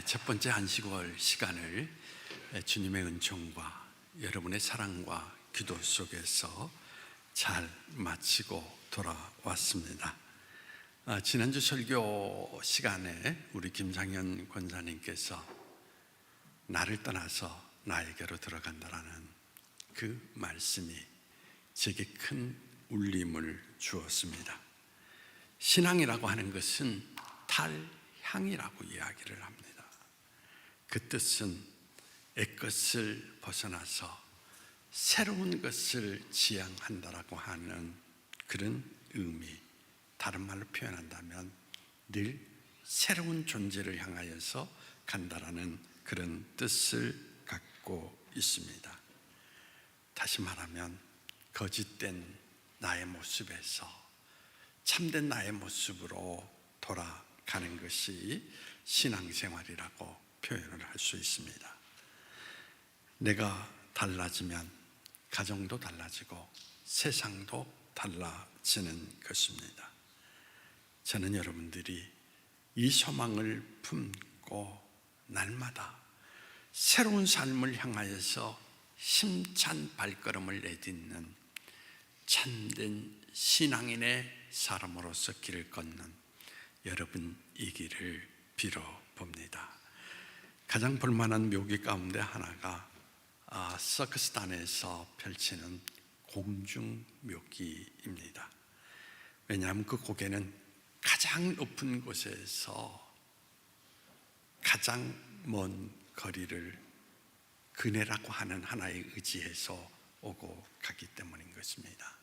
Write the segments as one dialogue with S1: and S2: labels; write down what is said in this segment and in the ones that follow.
S1: 첫 번째 안식월 시간을 주님의 은총과 여러분의 사랑과 기도 속에서 잘 마치고 돌아왔습니다. 지난주 설교 시간에 우리 김상현 권사님께서 나를 떠나서 나에게로 들어간다라는 그 말씀이 제게 큰 울림을 주었습니다. 신앙이라고 하는 것은 탈향이라고 이야기를 합니다. 그 뜻은 옛것을 벗어나서 새로운 것을 지향한다라고 하는 그런 의미, 다른 말로 표현한다면 늘 새로운 존재를 향하여서 간다라는 그런 뜻을 갖고 있습니다. 다시 말하면 거짓된 나의 모습에서 참된 나의 모습으로 돌아가는 것이 신앙생활이라고 표현을 할 수 있습니다. 내가 달라지면 가정도 달라지고 세상도 달라지는 것입니다. 저는 여러분들이 이 소망을 품고 날마다 새로운 삶을 향하여서 힘찬 발걸음을 내딛는 참된 신앙인의 사람으로서 길을 걷는 여러분이기를 빌어봅니다. 가장 볼만한 묘기 가운데 하나가 서커스단에서 펼치는 공중묘기입니다. 왜냐하면 그 고개는 가장 높은 곳에서 가장 먼 거리를 그네라고 하는 하나의 의지에서 오고 가기 때문인 것입니다.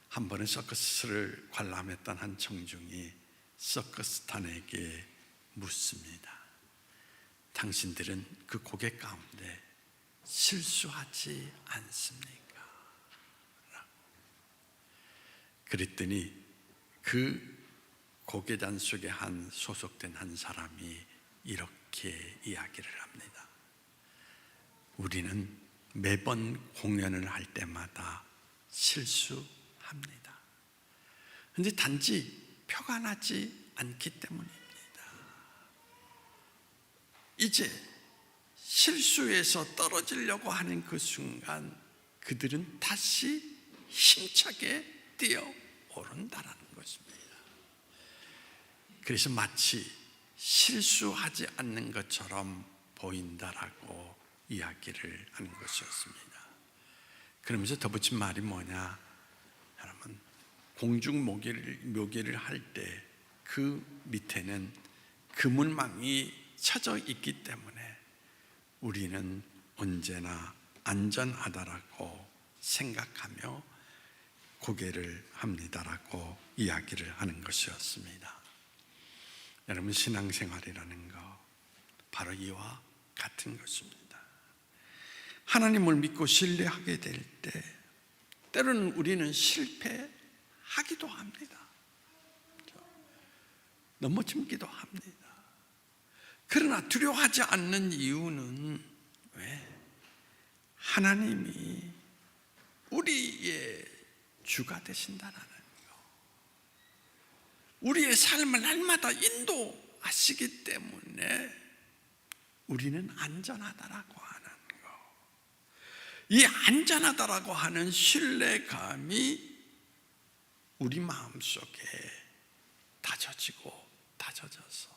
S1: 한 번은 서커스를 관람했던 한 청중이 서커스단에게 묻습니다. 당신들은 그 고개 가운데 실수하지 않습니까? 라고. 그랬더니 그 고개단 속에 소속된 한 사람이 이렇게 이야기를 합니다. 우리는 매번 공연을 할 때마다 실수합니다. 그런데 단지 표가 나지 않기 때문입니다. 이제 실수에서 떨어지려고 하는 그 순간 그들은 다시 힘차게 뛰어오른다라는 것입니다. 그래서 마치 실수하지 않는 것처럼 보인다라고 이야기를 하는 것이었습니다. 그러면서 덧붙인 말이 뭐냐? 여러분, 공중묘기를 할 때 그 밑에는 그물망이 쳐져 있기 때문에 우리는 언제나 안전하다라고 생각하며 고개를 합니다라고 이야기를 하는 것이었습니다. 여러분, 신앙생활이라는 거 바로 이와 같은 것입니다. 하나님을 믿고 신뢰하게 될 때 때로는 우리는 실패하기도 합니다. 넘어짐기도 합니다. 그러나 두려워하지 않는 이유는 왜? 하나님이 우리의 주가 되신다는 거, 우리의 삶을 날마다 인도하시기 때문에 우리는 안전하다라고 하는 거, 이 안전하다라고 하는 신뢰감이 우리 마음속에 다져지고 다져져서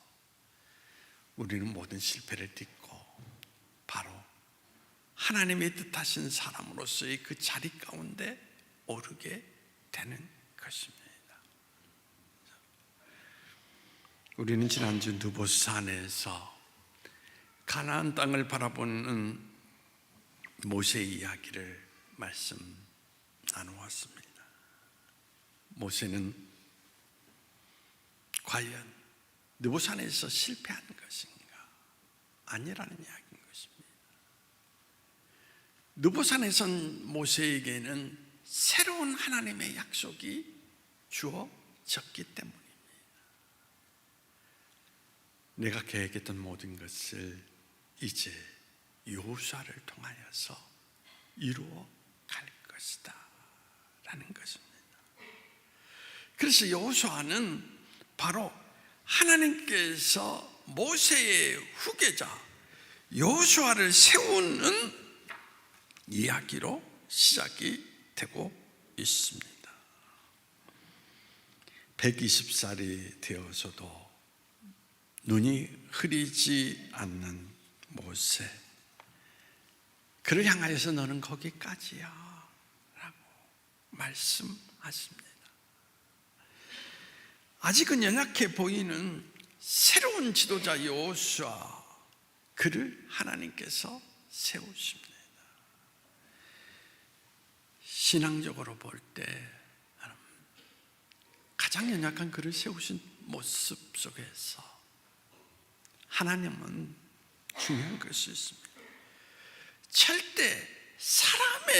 S1: 우리는 모든 실패를 딛고 바로 하나님의 뜻하신 사람으로서의 그 자리 가운데 오르게 되는 것입니다. 우리는 지난주 느보산에서 가나안 땅을 바라보는 모세의 이야기를 말씀 나누었습니다. 모세는 과연 느보산에서 실패한 것인가? 아니라는 이야기인 것입니다. 느보산에선 모세에게는 새로운 하나님의 약속이 주어졌기 때문입니다. 내가 계획했던 모든 것을 이제 여호수아를 통하여서 이루어 갈 것이다 라는 것입니다. 그래서 여호수아는 바로 하나님께서 모세의 후계자 여호수아를 세우는 이야기로 시작이 되고 있습니다. 120살이 되어서도 눈이 흐리지 않는 모세, 그를 향하여서 너는 거기까지야 라고 말씀하십니다. 아직은 연약해 보이는 새로운 지도자 여호수아, 그를 하나님께서 세우십니다. 신앙적으로 볼 때 가장 연약한 그를 세우신 모습 속에서 하나님은 중요한 것이 있습니다. 절대 사람에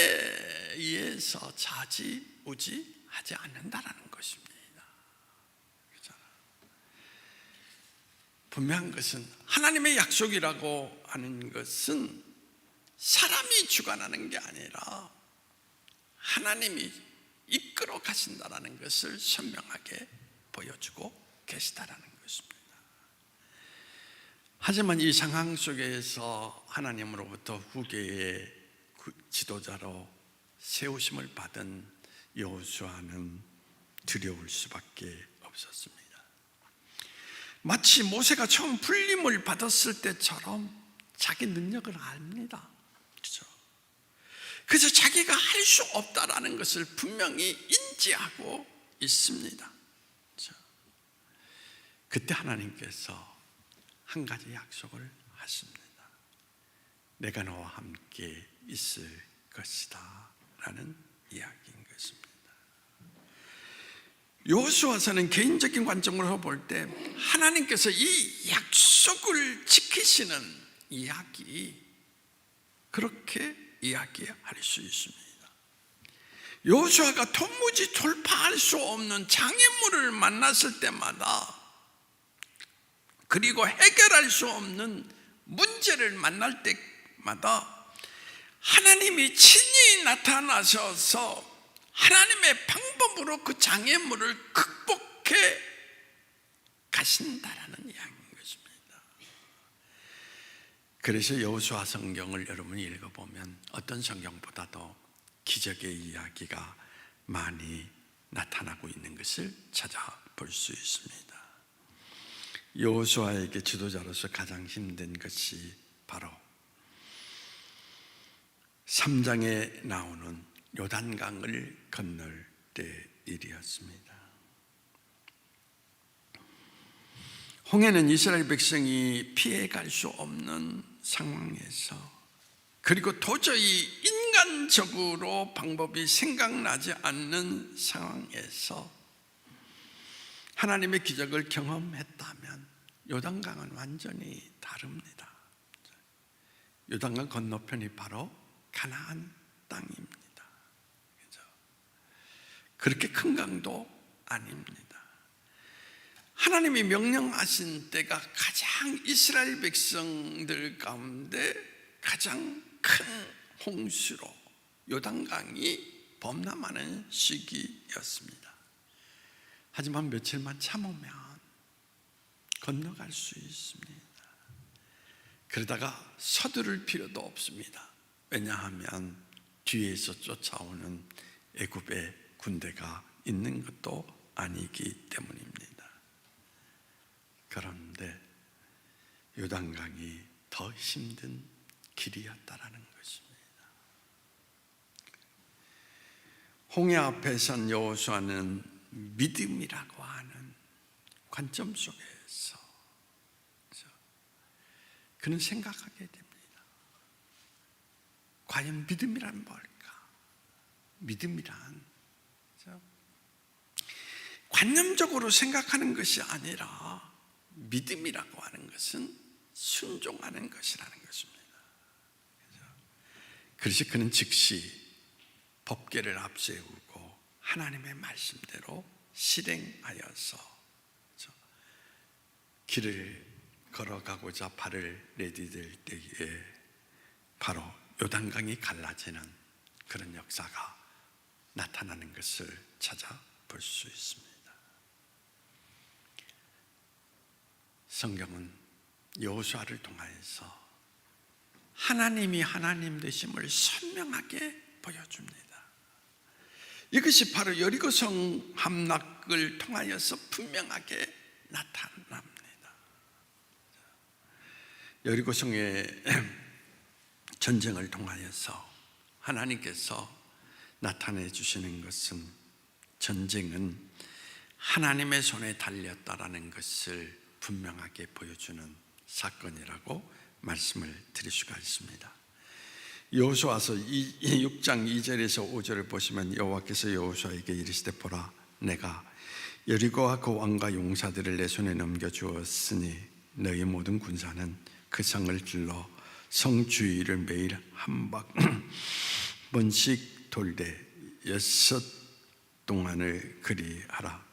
S1: 의해서 좌지우지하지 않는다라는 것입니다. 분명한 것은 하나님의 약속이라고 하는 것은 사람이 주관하는 게 아니라 하나님이 이끌어 가신다라는 것을 선명하게 보여주고 계시다라는 것입니다. 하지만 이 상황 속에서 하나님으로부터 후계의 지도자로 세우심을 받은 여호수아는 두려울 수밖에 없었습니다. 마치 모세가 처음 불림을 받았을 때처럼 자기 능력을 압니다. 그렇죠? 그래서 자기가 할 수 없다라는 것을 분명히 인지하고 있습니다. 그렇죠? 그때 하나님께서 한 가지 약속을 하십니다. 내가 너와 함께 있을 것이다 라는 이야기인 것입니다. 여호수아서는 개인적인 관점으로 볼 때 하나님께서 이 약속을 지키시는 이야기, 그렇게 이야기할 수 있습니다. 여호수아가 도무지 돌파할 수 없는 장애물을 만났을 때마다, 그리고 해결할 수 없는 문제를 만날 때마다 하나님이 친히 나타나셔서 하나님의 방법으로 그 장애물을 극복해 가신다라는 이야기인 것입니다. 그래서 여호수아 성경을 여러분이 읽어보면 어떤 성경보다도 기적의 이야기가 많이 나타나고 있는 것을 찾아볼 수 있습니다. 여호수아에게 지도자로서 가장 힘든 것이 바로 3장에 나오는 요단강을 건널 때 일이었습니다. 홍해는 이스라엘 백성이 피해갈 수 없는 상황에서, 그리고 도저히 인간적으로 방법이 생각나지 않는 상황에서 하나님의 기적을 경험했다면 요단강은 완전히 다릅니다. 요단강 건너편이 바로 가나안 땅입니다. 그렇게 큰 강도 아닙니다. 하나님이 명령하신 때가 가장 이스라엘 백성들 가운데 가장 큰 홍수로 요단강이 범람하는 시기였습니다. 하지만 며칠만 참으면 건너갈 수 있습니다. 그러다가 서두를 필요도 없습니다. 왜냐하면 뒤에서 쫓아오는 애굽의 군대가 있는 것도 아니기 때문입니다. 그런데 요단강이 더 힘든 길이었다라는 것입니다. 홍해 앞에 선 여호수아는 믿음이라고 하는 관점 속에서 그는 생각하게 됩니다. 과연 믿음이란 뭘까? 믿음이란 관념적으로 생각하는 것이 아니라 믿음이라고 하는 것은 순종하는 것이라는 것입니다. 그래서 그는 즉시 법궤를 앞세우고 하나님의 말씀대로 실행하여서 길을 걸어가고자 발을 내디딜 때에 바로 요단강이 갈라지는 그런 역사가 나타나는 것을 찾아볼 수 있습니다. 성경은 여호수아를 통하여서 하나님이 하나님 되심을 선명하게 보여줍니다. 이것이 바로 여리고성 함락을 통하여서 분명하게 나타납니다. 여리고성의 전쟁을 통하여서 하나님께서 나타내 주시는 것은, 전쟁은 하나님의 손에 달렸다라는 것을 분명하게 보여주는 사건이라고 말씀을 드릴 수가 있습니다. 여호수아서 6장 2절에서 5절을 보시면 여호와께서 여호수아에게 이르시되 보라, 내가 여리고와 그 왕과 용사들을 내 손에 넘겨주었으니 너희 모든 군사는 그 성을 질러 성 주위를 매일 한 번씩 돌되 6 동안을 그리하라.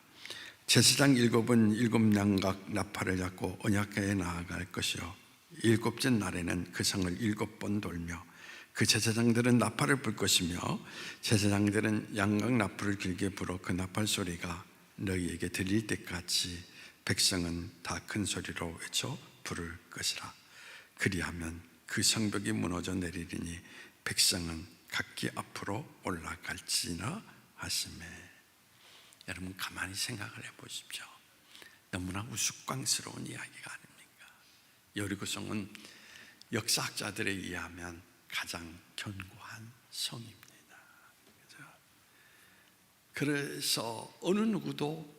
S1: 제사장 7은 7양각 나팔을 잡고 언약궤에 나아갈 것이요 7째 날에는 그 성을 7번 돌며 그 제사장들은 나팔을 불 것이며 제사장들은 양각 나팔을 길게 불어 그 나팔 소리가 너희에게 들릴 때까지 백성은 다 큰 소리로 외쳐 부를 것이라. 그리하면 그 성벽이 무너져 내리리니 백성은 각기 앞으로 올라갈지나 하시매. 여러분 가만히 생각을 해보십시오. 너무나 우스꽝스러운 이야기가 아닙니까? 여리고성은 역사학자들에 의하면 가장 견고한 성입니다. 그래서 어느 누구도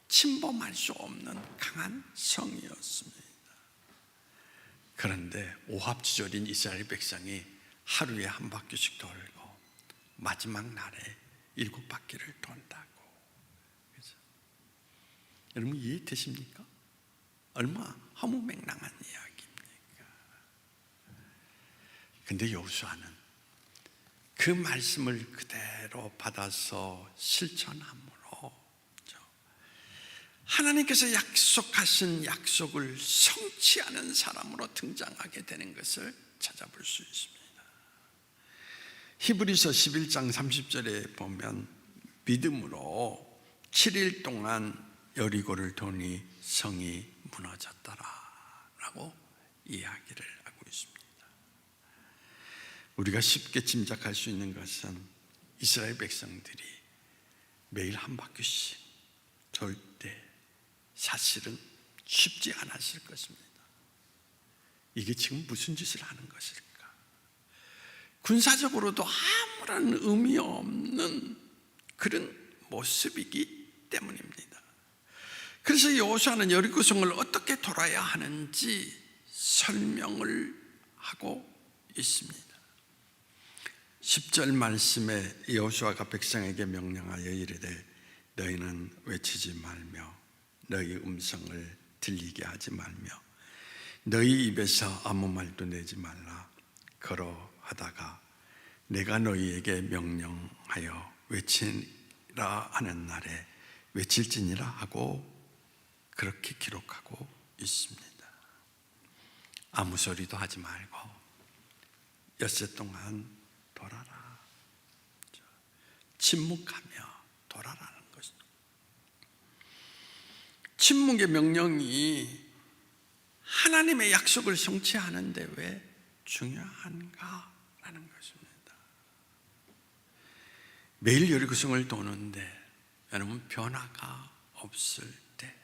S1: 침범할 수 없는 강한 성이었습니다. 그런데 오합지졸인 이스라엘 백성이 하루에 한 바퀴씩 돌고 마지막 날에 7바퀴를 돈다고. 그렇죠? 여러분 이해되십니까? 얼마나 허무맹랑한 이야기입니까? 근데 여호수아는 그 말씀을 그대로 받아서 실천함으로 하나님께서 약속하신 약속을 성취하는 사람으로 등장하게 되는 것을 찾아볼 수 있습니다. 히브리서 11장 30절에 보면 믿음으로 7일 동안 여리고를 도니 성이 무너졌더라 라고 이야기를 하고 있습니다. 우리가 쉽게 짐작할 수 있는 것은 이스라엘 백성들이 매일 한 바퀴씩 돌 때 사실은 쉽지 않았을 것입니다. 이게 지금 무슨 짓을 하는 것일까? 군사적으로도 아무런 의미 없는 그런 모습이기 때문입니다. 그래서 여호수아는 여리고성을 어떻게 돌아야 하는지 설명을 하고 있습니다. 10절 말씀에 여호수아가 백성에게 명령하여 이르되 너희는 외치지 말며 너희 음성을 들리게 하지 말며 너희 입에서 아무 말도 내지 말라. 그러하다가 내가 너희에게 명령하여 외치라 하는 날에 외칠지니라 하고 그렇게 기록하고 있습니다. 아무 소리도 하지 말고 엿새 동안 돌아라. 침묵하며 돌아라는 것입니다. 침묵의 명령이 하나님의 약속을 성취하는데 왜 중요한가라는 것입니다. 매일 여리고성을 도는데 여러분 변화가 없을 때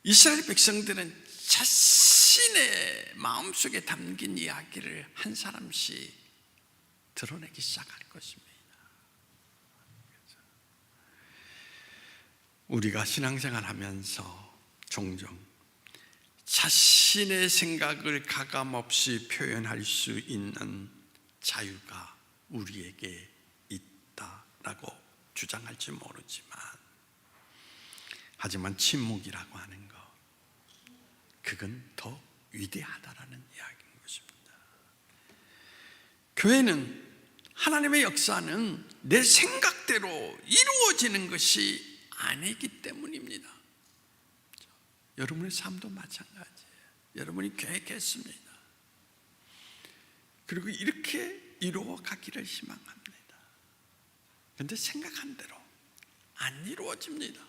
S1: 이스라엘 백성들은 자신의 마음속에 담긴 이야기를 한 사람씩 드러내기 시작할 것입니다. 우리가 신앙생활 하면서 종종 자신의 생각을 가감없이 표현할 수 있는 자유가 우리에게 있다라고 주장할지 모르지만, 하지만 침묵이라고 하는 것, 그건 더 위대하다라는 이야기인 것입니다. 교회는, 하나님의 역사는 내 생각대로 이루어지는 것이 아니기 때문입니다. 여러분의 삶도 마찬가지예요. 여러분이 계획했습니다. 그리고 이렇게 이루어가기를 희망합니다. 그런데 생각한 대로 안 이루어집니다.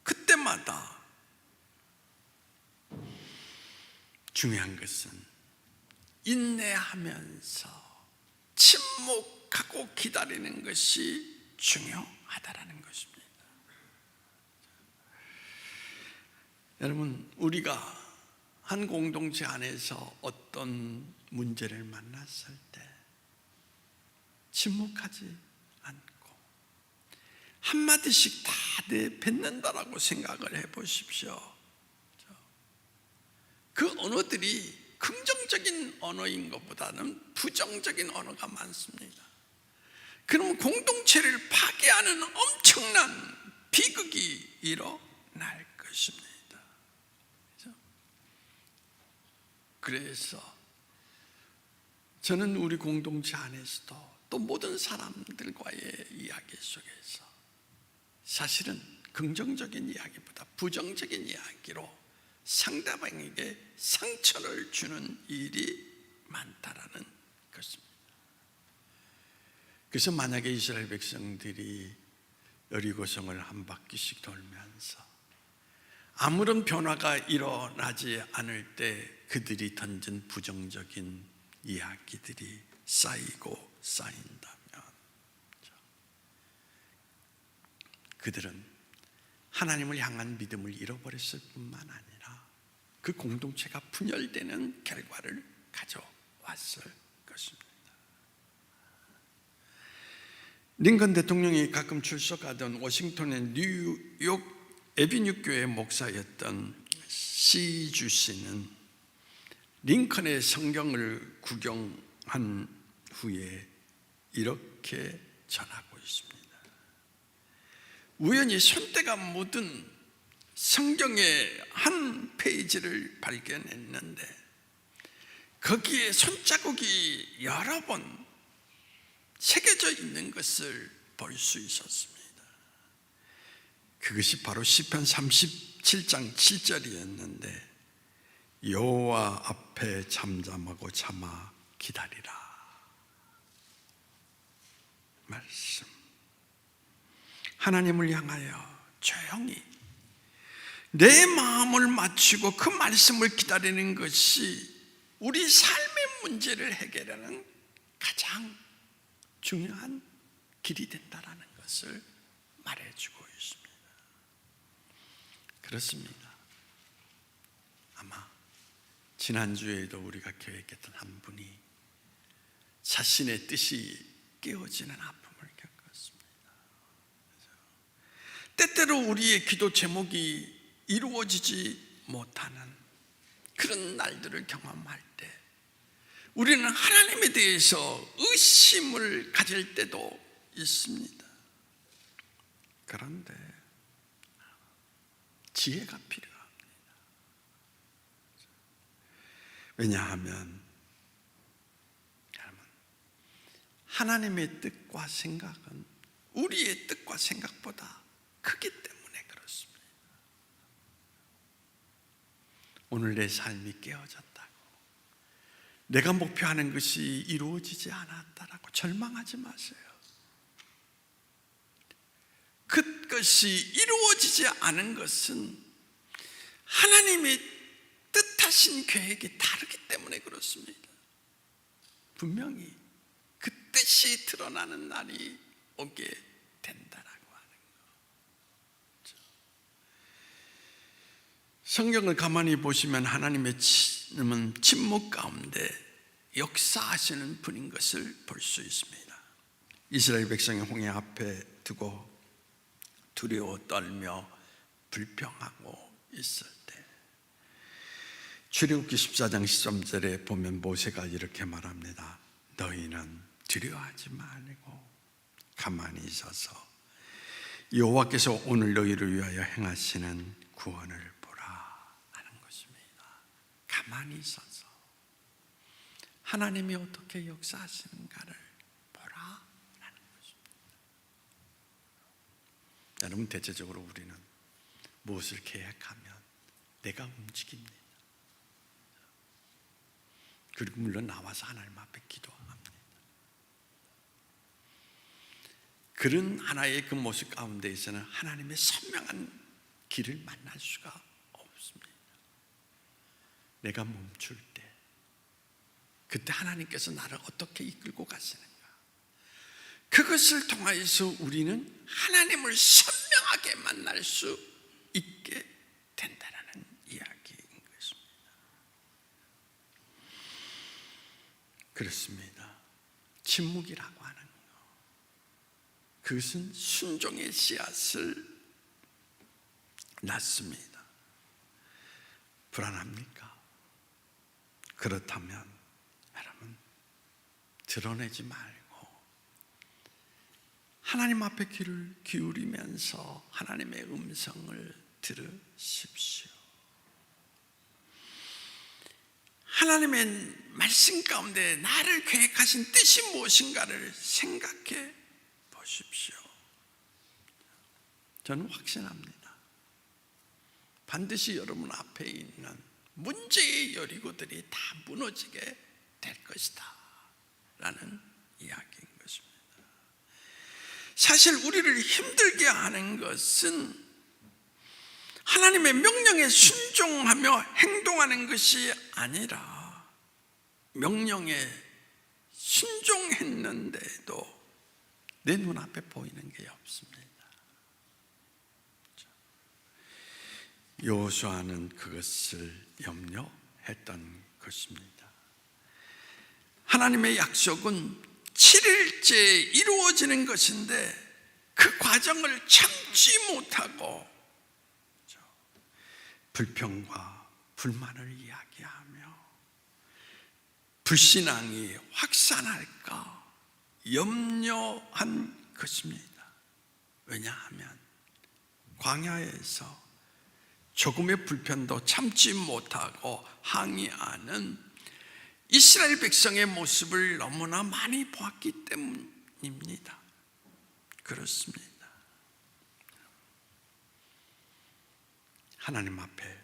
S1: 그때마다 중요한 것은 인내하면서 침묵하고 기다리는 것이 중요하다라는 것입니다. 여러분, 우리가 한 공동체 안에서 어떤 문제를 만났을 때 침묵하지 않고 한마디씩 다 내뱉는다라고 생각을 해보십시오. 그 언어들이 긍정적인 언어인 것보다는 부정적인 언어가 많습니다. 그러면 공동체를 파괴하는 엄청난 비극이 일어날 것입니다. 그래서 저는 우리 공동체 안에서도 또 모든 사람들과의 이야기 속에서 사실은 긍정적인 이야기보다 부정적인 이야기로 상대방에게 상처를 주는 일이 많다라는 것입니다. 그래서 만약에 이스라엘 백성들이 여리고성을 한 바퀴씩 돌면서 아무런 변화가 일어나지 않을 때 그들이 던진 부정적인 이야기들이 쌓이고 쌓인다면 그들은 하나님을 향한 믿음을 잃어버렸을 뿐만 아니라 그 공동체가 분열되는 결과를 가져왔을 것입니다. 링컨 대통령이 가끔 출석하던 워싱턴의 뉴욕 에비뉴 교회 목사였던 시주 씨는 링컨의 성경을 구경한 후에 이렇게 전하고 있습니다. 우연히 손때가 묻은 성경의 한 페이지를 발견했는데 거기에 손자국이 여러 번 새겨져 있는 것을 볼 수 있었습니다. 그것이 바로 시편 37장 7절이었는데 여호와 앞에 잠잠하고 참아 기다리라 말씀. 하나님을 향하여 조용히 내 마음을 맞추고 그 말씀을 기다리는 것이 우리 삶의 문제를 해결하는 가장 중요한 길이 된다라는 것을 말해주고 있습니다. 그렇습니다. 아마 지난주에도 우리가 교회했던 한 분이 자신의 뜻이 깨어지는 아픔을 겪었습니다. 때때로 우리의 기도 제목이 이루어지지 못하는 그런 날들을 경험할 때 우리는 하나님에 대해서 의심을 가질 때도 있습니다. 그런데 지혜가 필요합니다. 왜냐하면 여러분, 하나님의 뜻과 생각은 우리의 뜻과 생각보다 크기 때문에 그렇습니다. 오늘 내 삶이 깨어졌다고 내가 목표하는 것이 이루어지지 않았다라고 절망하지 마세요. 그것이 이루어지지 않은 것은 하나님의 뜻하신 계획이 다르기 때문에 그렇습니다. 분명히 그 뜻이 드러나는 날이 오게 된다라고 하는 거죠. 성경을 가만히 보시면 하나님의 침묵 가운데 역사하시는 분인 것을 볼 수 있습니다. 이스라엘 백성이 홍해 앞에 두고 두려워 떨며 불평하고 있을 때 출애굽기 14장 13절에 보면 모세가 이렇게 말합니다. 너희는 두려워하지 말고 가만히 있어서 여호와께서 오늘 너희를 위하여 행하시는 구원을 보라 하는 것입니다. 가만히 있어서 하나님이 어떻게 역사하시는가를 보라 라는 것입니다. 여러분, 대체적으로 우리는 무엇을 계획하면 내가 움직입니다. 그리고 물론 나와서 하나님 앞에 기도합니다. 그런 하나의 그 모습 가운데에서는 하나님의 선명한 길을 만날 수가 없습니다. 내가 멈출 때, 그때 하나님께서 나를 어떻게 이끌고 가시는가, 그것을 통하여서 우리는 하나님을 선명하게 만날 수 있게 된다는 이야기인 것입니다. 그렇습니다. 침묵이라고 하는 것, 그것은 순종의 씨앗을 낳습니다. 불안합니까? 그렇다면 여러분, 드러내지 말고 하나님 앞에 귀를 기울이면서 하나님의 음성을 들으십시오. 하나님의 말씀 가운데 나를 계획하신 뜻이 무엇인가를 생각해 보십시오. 저는 확신합니다. 반드시 여러분 앞에 있는 문제의 여리고들이 다 무너지게 될 것이다 라는 이야기인 것입니다. 사실 우리를 힘들게 하는 것은 하나님의 명령에 순종하며 행동하는 것이 아니라, 명령에 순종했는데도 내 눈앞에 보이는 게 없습니다. 여호수아는 그것을 염려했던 것입니다. 하나님의 약속은 7일째에 이루어지는 것인데 그 과정을 참지 못하고 불평과 불만을 이야기하며 불신앙이 확산할까 염려한 것입니다. 왜냐하면 광야에서 조금의 불편도 참지 못하고 항의하는 이스라엘 백성의 모습을 너무나 많이 보았기 때문입니다. 그렇습니다. 하나님 앞에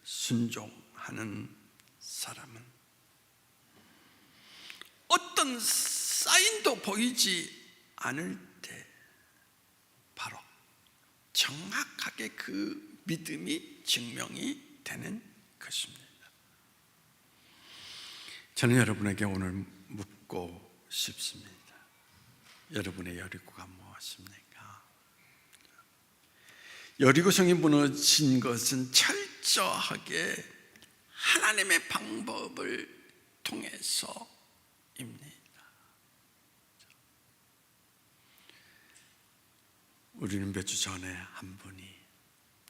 S1: 순종하는 사람은 어떤 사인도 보이지 않을 때 바로 정확하게 그 믿음이 증명이 되는 것입니다. 저는 여러분에게 오늘 묻고 싶습니다. 여러분의 여리고가 무엇입니까? 여리고성이 무너진 것은 철저하게 하나님의 방법을 통해서입니다. 우리는 몇 주 전에 한 분이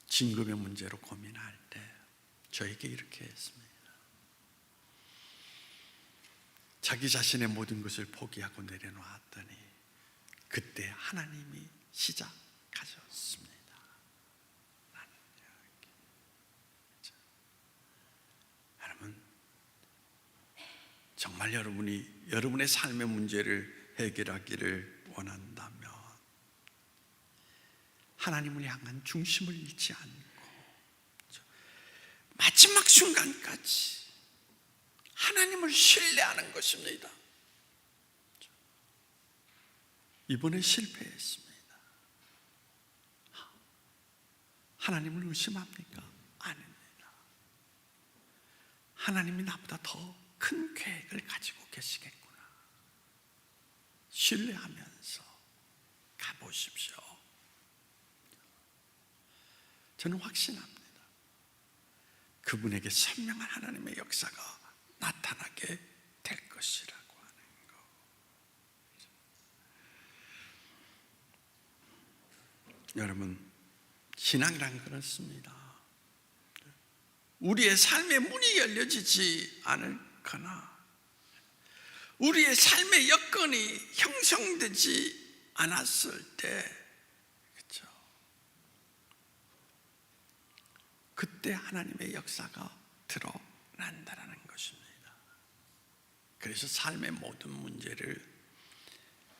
S1: 진급의 문제로 고민할 때 저에게 이렇게 했습니다. 자기 자신의 모든 것을 포기하고 내려놓았더니 그때 하나님이 시작하셨습니다. 여러분, 정말 여러분이 여러분의 삶의 문제를 해결하기를 원한다면 하나님을 향한 중심을 잃지 않고 마지막 순간까지 하나님을 신뢰하는 것입니다. 이번에 실패했습니다. 하나님을 의심합니까? 아닙니다. 하나님이 나보다 더 큰 계획을 가지고 계시겠구나. 신뢰하면서 가보십시오. 저는 확신합니다. 그분에게 선명한 하나님의 역사가 나타나게 될 것이라고 하는 거. 여러분, 신앙이란 그렇습니다. 우리의 삶의 문이 열려지지 않거나 우리의 삶의 여건이 형성되지 않았을 때, 그렇죠? 그때 하나님의 역사가 드러난다라는 것입니다. 그래서 삶의 모든 문제를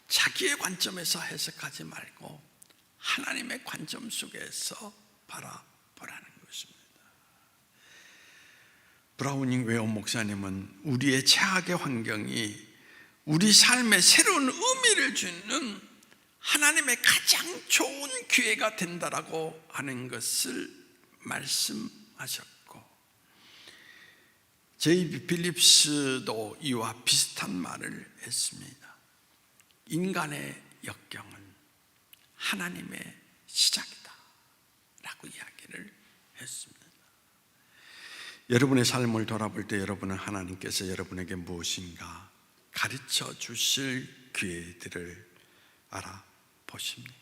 S1: 자기의 관점에서 해석하지 말고 하나님의 관점 속에서 바라보라는 것입니다. 브라우닝 웨어 목사님은 우리의 최악의 환경이 우리 삶에 새로운 의미를 주는 하나님의 가장 좋은 기회가 된다라고 하는 것을 말씀하셨고, J.B. 필립스도 이와 비슷한 말을 했습니다. 인간의 역경은 하나님의 시작이다 라고 이야기를 했습니다. 여러분의 삶을 돌아볼 때 여러분은 하나님께서 여러분에게 무엇인가 가르쳐 주실 기회들을 알아보십니까?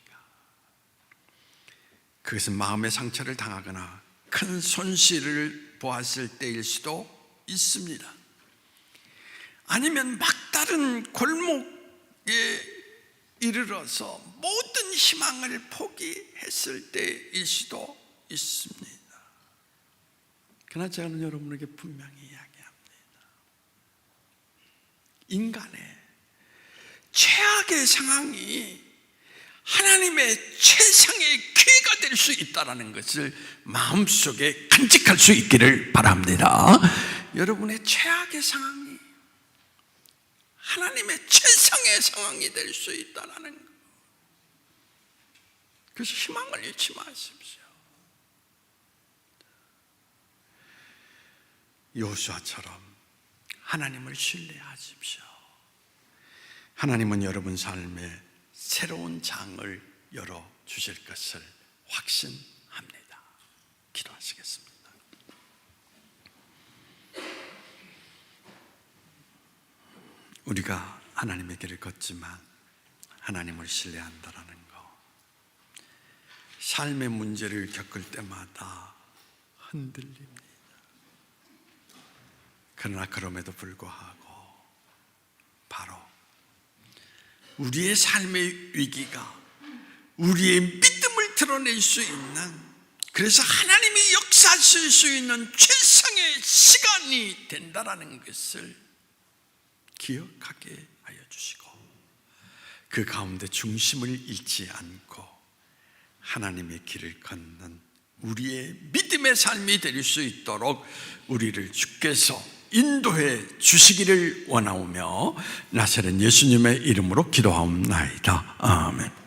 S1: 그것은 마음의 상처를 당하거나 큰 손실을 보았을 때일 수도 있습니다. 아니면 막다른 골목에 이르러서 모든 희망을 포기했을 때일 수도 있습니다. 그러나 저는 여러분에게 분명히 이야기합니다. 인간의 최악의 상황이 하나님의 최상의 기회가 될 수 있다는 것을 마음속에 간직할 수 있기를 바랍니다. 여러분의 최악의 상황이 하나님의 최상의 상황이 될 수 있다는 것, 그래서 희망을 잃지 마십시오. 여호수아처럼 하나님을 신뢰하십시오. 하나님은 여러분 삶에 새로운 장을 열어주실 것을 확신합니다. 기도하시겠습니다. 우리가 하나님의 길을 걷지만 하나님을 신뢰한다라는 것, 삶의 문제를 겪을 때마다 흔들립니다. 그러나 그럼에도 불구하고 바로 우리의 삶의 위기가 우리의 믿음을 드러낼 수 있는, 그래서 하나님이 역사하실 수 있는 최상의 시간이 된다라는 것을 기억하게 하여 주시고, 그 가운데 중심을 잃지 않고 하나님의 길을 걷는 우리의 믿음의 삶이 될 수 있도록 우리를 주께서 인도해 주시기를 원하오며 나사렛 예수님의 이름으로 기도하옵나이다. 아멘.